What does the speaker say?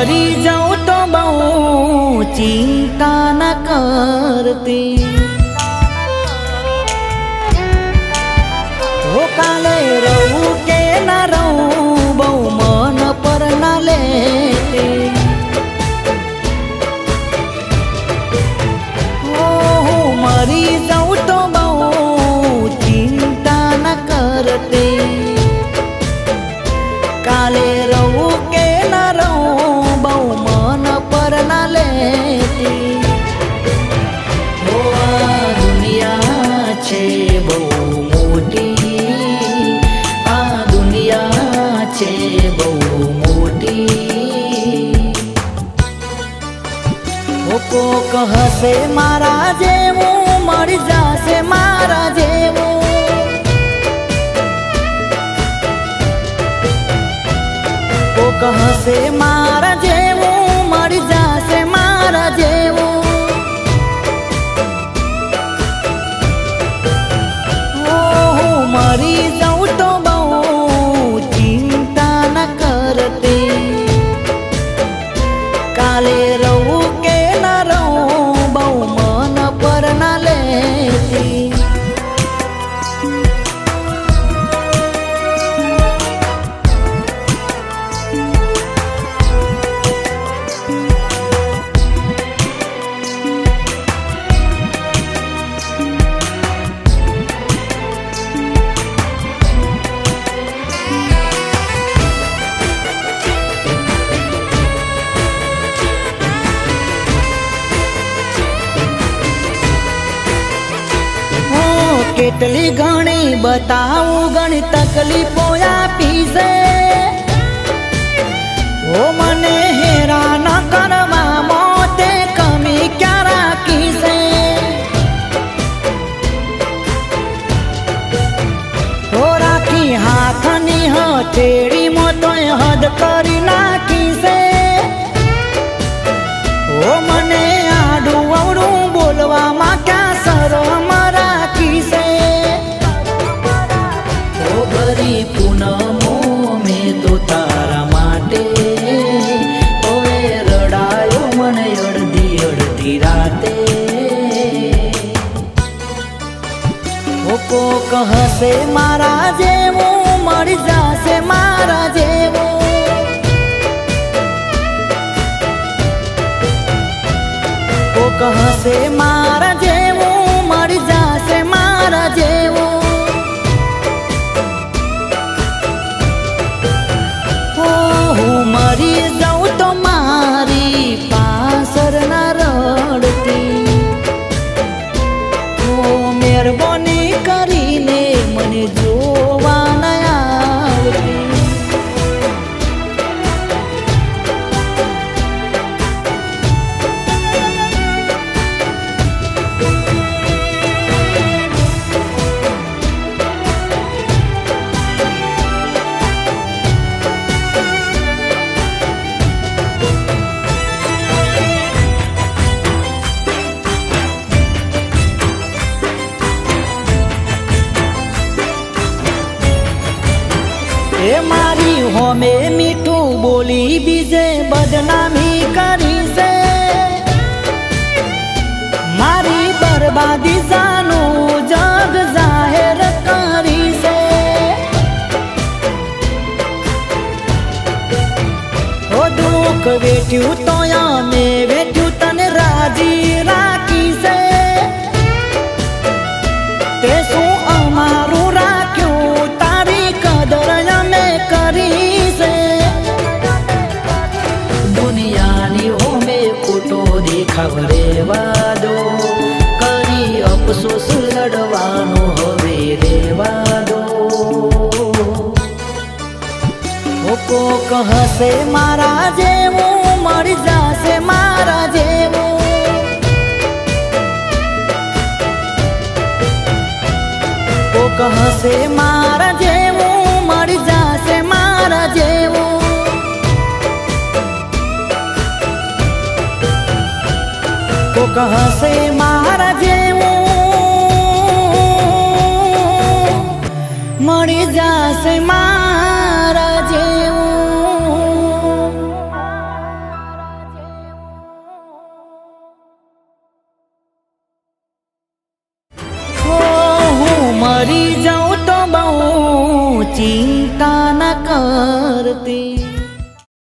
मरी जाऊं तो बहु चिंता न करती हो काले रहूं के न रहूं बहु मन पर न लेती हो मरी जाऊं तो बहु चिंता न करती काले रहूं के न रहूं बहु मन पर न लेती हो आ दुनिया छे बहु मोटी आ दुनिया छे बहु मोटी हो कोक हसे मारा जेवुं मरी जाशे मारा जेवुं कहसे मारा जेवुं मरी जाशे मारा जेवुं हो मरी जाऊं तो बहु चिंता न करती काले रहूं के न रहूं बहु मन पर न लेती કેટલી ઘણી બતાવું ઘણી તકલીફો આપી છે ઓ મને હેરાન કરવા મોતે કમી ક્યાં રાખી છે ઓ રાખી હાથની હથેળી મોતોય હદ કરી નાખી છે ઓ મને આડું અવડું બોલવામાં ક્યાં શરમ રાખી છે પૂનમો મેં તો તારા માટે ઓએ રડાયો મને અડધી અડધી રાતે ઓ કોક હસે મારા જેવું મરી જાશે મારા જેવું કોક હસે મારા જેવું મરી જાશે મારા જેવું मरी जाऊं तो मारी पासर न रड़ती हो मेहरबानी करीने मने जोवा न आवती ए मारी होमे मीठू बोली बीजे बदनामी करी से मारी बर्बादी जानू जग जाहिर करी से ओ दुख वेठ्यू तो याने वेठ्यू तने राजी राखी से ते शू अमारू राख्यू तारी कदर दुनियानी होमे खोटो देखाव रेवा दो करी अफसोस लड़वानो हवे रेवा दो कोक हसे मारा जेवुं मरी जाशे मारा जेवुं कोक हसे मारा जेवुं मरी जाशे मारा जेवुं कोक हसे मारा जेवुं